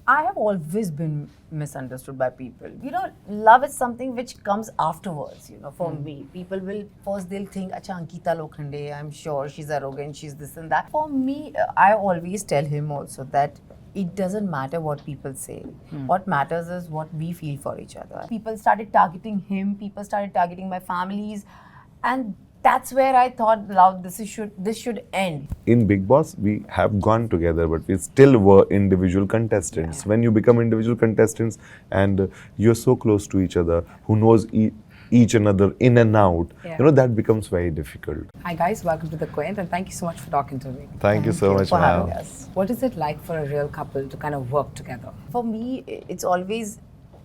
I have always been misunderstood by people. Love is something which comes afterwards, for me. People will, first they'll think, Acha, Ankita Lokhande, I'm sure she's arrogant, she's this and that. For me, I always tell him also that it doesn't matter what people say. What matters is what we feel for each other. People started targeting him, people started targeting my families, and that's where I thought, love, this should end. In Bigg Boss, we have gone together, but we still were individual contestants. When you become individual contestants and you're so close to each other, who knows each another in and out, that becomes very difficult. Hi guys, welcome to the Quint, and thank you so much for talking to me. Thank you so much for ma'am. having us. What is it like for a real couple to kind of work together? For me, it's always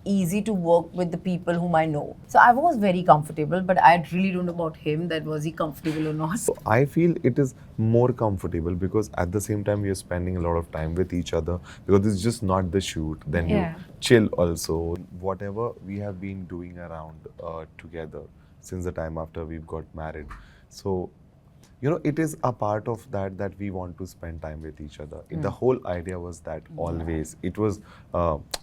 easy to work with the people whom I know. So I was very comfortable, but I really don't know about him, that was he comfortable or not. So I feel it is more comfortable because at the same time we are spending a lot of time with each other, because it's just not the shoot. Then you chill also. Whatever we have been doing around together since the time after we've got married. So it is a part of that we want to spend time with each other. The whole idea was that always. It was,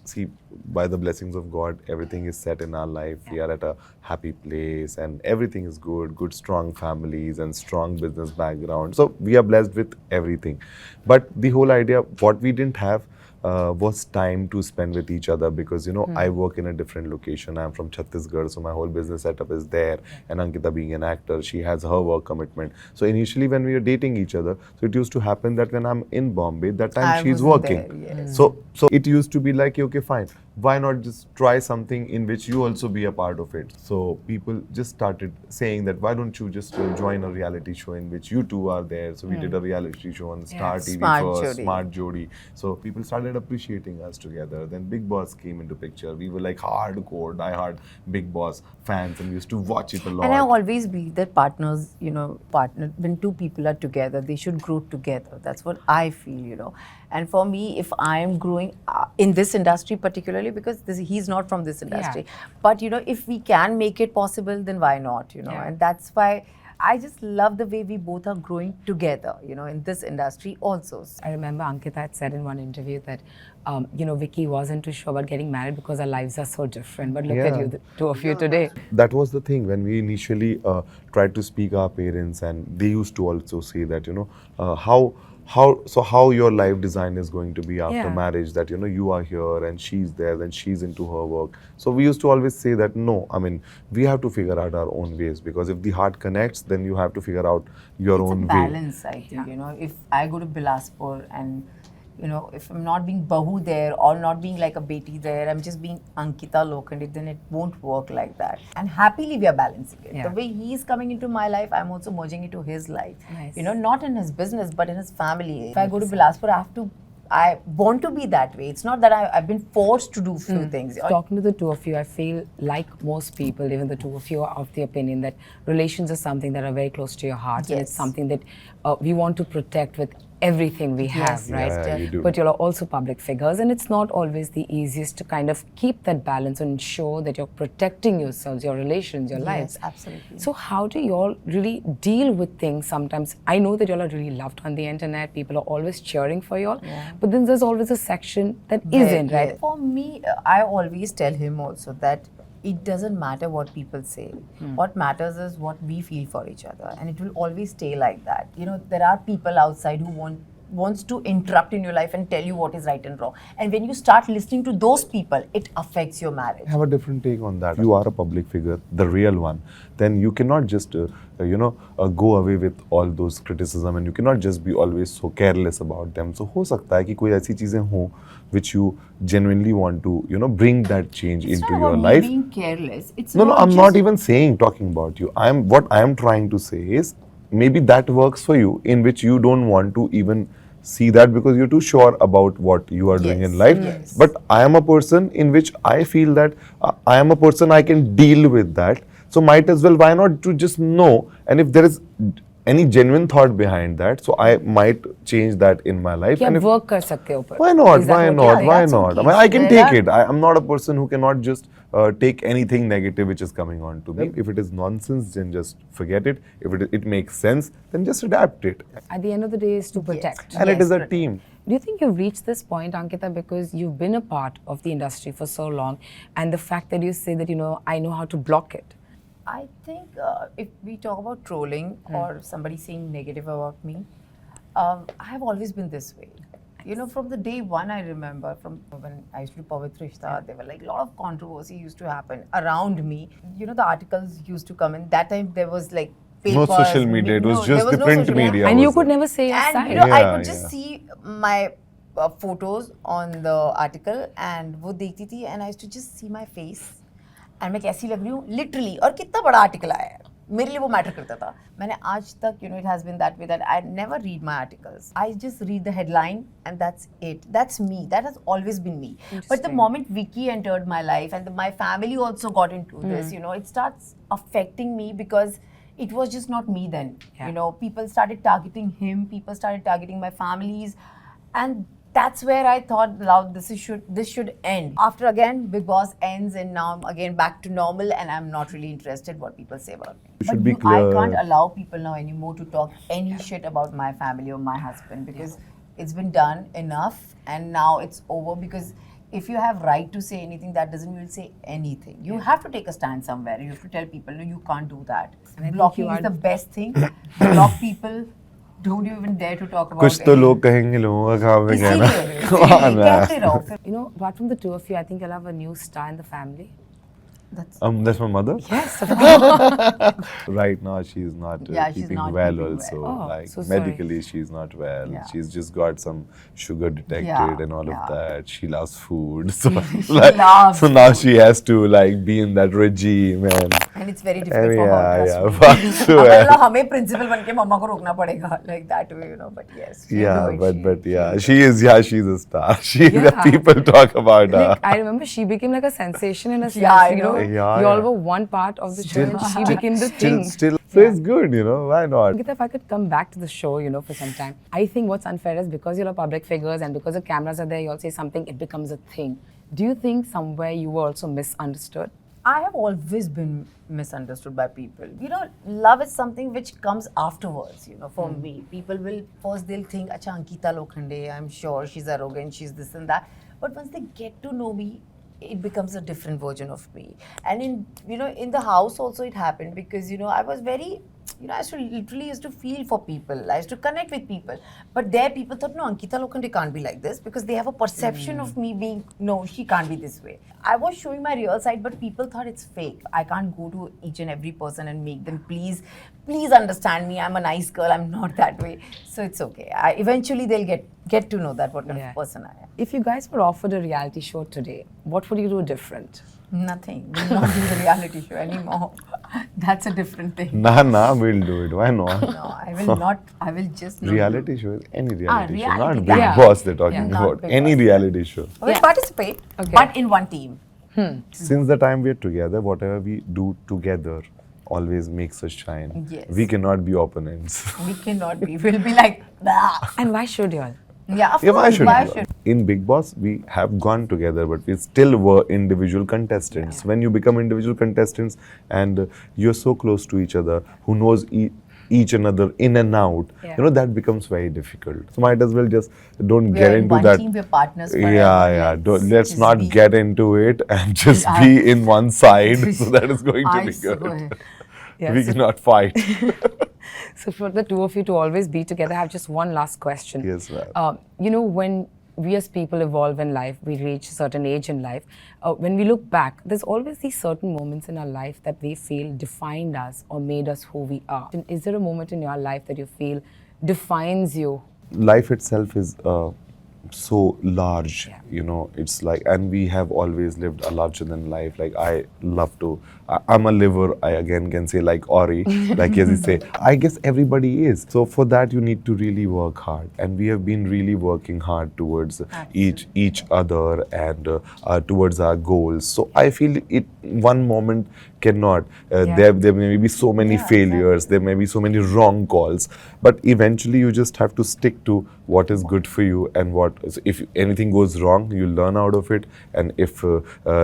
see, by the blessings of God, everything is set in our life. We are at a happy place and everything is good, strong families and strong business background. So we are blessed with everything. But the whole idea, what we didn't have, was time to spend with each other, because I work in a different location. I'm from Chhattisgarh, so my whole business setup is there, and Ankita being an actor, she has her work commitment. So initially when we were dating each other, so it used to happen that when I'm in Bombay, that time she's working. There, yes. So it used to be like, okay, fine, why not just try something in which you also be a part of it? So people just started saying that, why don't you just join a reality show in which you two are there? So we did a reality show on Star TV first, Smart Jodi. So people started appreciating us together. Then Bigg Boss came into picture. We were like hardcore, diehard Bigg Boss fans, and we used to watch it a lot. And I always believe that partners, when two people are together, they should grow together. That's what I feel, And for me, if I'm growing in this industry particularly, because he's not from this industry, but if we can make it possible, then why not, And that's why I just love the way we both are growing together, in this industry also. I remember Ankita had said in one interview that, Vicky wasn't too sure about getting married because our lives are so different. But look at you, the two of you today. That was the thing when we initially tried to speak our parents, and they used to also say that, how your life design is going to be after marriage, that you are here and she's there, then she's into her work. So we used to always say that no, I mean, we have to figure out our own ways, because if the heart connects, then you have to figure out your own way. It's a balance, I think. If I go to Bilaspur and if I'm not being Bahu there or not being like a Beti there, I'm just being Ankita Lokhande, then it won't work like that. And happily we are balancing it. The way he's coming into my life, I'm also merging into his life. Nice. Not in his business, but in his family. If I go to Bilaspur, I want to be that way. It's not that I've been forced to do few things. Talking to the two of you, I feel like most people, even the two of you, are of the opinion that relations are something that are very close to your heart. And it's something that we want to protect with everything we have, right? Yeah, you do. But you're also public figures, and it's not always the easiest to kind of keep that balance and ensure that you're protecting yourselves, your relations, your lives. Yes, absolutely. So how do you all really deal with things sometimes? I know that you all are really loved on the internet. People are always cheering for you all. But then there's always a section that isn't, right? For me, I always tell him also that it doesn't matter what people say. What matters is what we feel for each other, and it will always stay like that. There are people outside who wants to interrupt in your life and tell you what is right and wrong. And when you start listening to those people, it affects your marriage. I have a different take on that. You are a public figure, the real one. Then you cannot just, go away with all those criticism, and you cannot just be always so careless about them. So हो सकता है कि कोई ऐसी चीजें हों which you genuinely want to, bring that change into your life. It's not being careless. It's No, I'm not even talking about you. What I am trying to say is, maybe that works for you, in which you don't want to even see that because you're too sure about what you are doing in life. But I am a person in which I feel that I am a person, I can deal with that. So might as well, why not to just know, and if there is any genuine thought behind that, so I might change that in my life. क्या and if, work कर सकते हो पर? why not? Why Yeah, not? Why that's not? okay. I mean, I can There take are- it. I'm not a person who cannot just take anything negative which is coming on to me. If it is nonsense, then just forget it. If it makes sense, then just adapt it. At the end of the day, is to protect. And it is a correct. team. Do you think you've reached this point, Ankita, because you've been a part of the industry for so long, and the fact that you say that, I know how to block it? I think if we talk about trolling or somebody saying negative about me, I have always been this way. From the day one, I remember from when I used to do Pavitra Rishta, there were like a lot of controversy used to happen around me. The articles used to come in. That time there was like No papers. social media, it was just the no print social media. media. And you was could there. never say your And side. I Yeah, could just yeah. see my photos on the article and वो देखती थी and I used to just see my face and मैं कैसी लग रही हूँ literally और कितना बड़ा article आया है मेरे लिए वो मैटर करता था मैंने आज तक it has been that way that I never read my articles I just read the headline and that's it that's me that has always been me but the moment Vicky entered my life and my family also got into this it starts affecting me because it was just not me then people started targeting him people started targeting my families and that's where I thought, now this should end. After again, Bigg Boss ends and now I'm again back to normal and I'm not really interested what people say about me. You should But be I clear. can't allow people now anymore to talk any shit about my family or my husband because it's been done enough and now it's over because if you have right to say anything, that doesn't mean you'll say anything. You have to take a stand somewhere. You have to tell people, no, you can't do that. Blocking is the best thing. Block people. Don't you even dare to talk about कुछ तो लोग कहेंगे लोगों का काम है कहना कहते रहो Apart from the two of you, I think you'll have a new star in the family. That's my mother. Yes, of course. Right now she's not she's keeping not well keeping also well. Oh, like so sorry. medically she's not well Yeah. she's just got some sugar detected Yeah, and all yeah. of that she loves food so loves so now she has to like be in that regime and it's very difficult for her trust me. but so, मतलब हमें principal बन के मम्मा को रोकना पड़ेगा like that way but yes she'll yeah do it. but yeah she's a star Yeah. people talk about her Like, I remember she became like a sensation in herself. Yeah, I know. Yeah, you all yeah. were one part of the show. Still- And she became the thing. still so it's good why not Ankita, if I could come back to the show, for some time, I think what's unfair is because you're a public figures and because the cameras are there, you all say something, it becomes a thing. Do you think somewhere you were also misunderstood? I have always been misunderstood by people. Love is something which comes afterwards, for me. People will, first they'll think, Acha, Ankita Lokhande, I'm sure she's arrogant, she's this and that. But once they get to know me, it becomes a different version of me. And in the house also it happened because, I was very, I used to feel for people. I used to connect with people. But there people thought, no, Ankita Lokhande can't be like this because they have a perception of me being, no, she can't be this way. I was showing my real side, but people thought it's fake. I can't go to each and every person and make them, please understand me. I'm a nice girl. I'm not that way. So it's okay. Eventually they'll get to know that what kind of person I am. If you guys were offered a reality show today, what would you do different? Nothing. We'll not do the reality show anymore. That's a different thing. nah we'll do it why not No, I will not. I will just not. reality show is any reality show reality, not Big yeah. Boss they're talking Not about Big any Boss. reality show I will participate, Okay. but in one team. since the time we're together, whatever we do together always makes us shine. Yes. We cannot be opponents. We cannot be. We'll be like, bah. And why should you all? Yeah, of Yeah, course. why should in Bigg Boss we have gone together, but we still were individual contestants. When you become individual contestants and you're so close to each other, who knows each another in and out, that becomes very difficult. So might as well just don't get We're in into one that. team, we're partners forever. Yeah. Let's just not be- get into it and just be in one side. So that is going to be good. We cannot fight. So for the two of you to always be together, I have just one last question. Yes, ma'am. When we as people evolve in life, we reach a certain age in life. When we look back, there's always these certain moments in our life that we feel defined us or made us who we are. And is there a moment in your life that you feel defines you? Life itself is so large, it's like, and we have always lived a larger than life. Like I'm a liver, I again can say like Ori, like as you say, I guess everybody is. So for that you need to really work hard, and we have been really working hard towards each other and towards our goals. So I feel it one moment cannot, there may be so many failures, there may be so many wrong calls, but eventually you just have to stick to what is good for you, and if anything goes wrong, you learn out of it, and if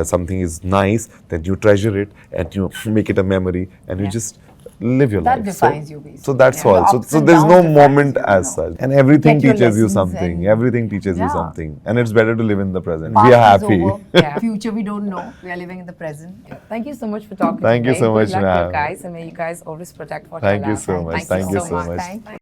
something is nice, then you treasure it and you make it a memory, and you just live your That life. defines you, basically. So that's Yeah. all. Your So, ups so and there's downs no defines moment you, as such. And everything Get your teaches you lessons something. and- Everything teaches you Yeah. something. And it's better to live in the present. Past We are is happy. over. Yeah. Future we don't know. We are living in the present. Thank you so much for talking Thank you today. so much, Good luck, you ma'am. guys, and may you guys always protect what Thank you you love. so much. Thank Thank you so much. much. Thank you.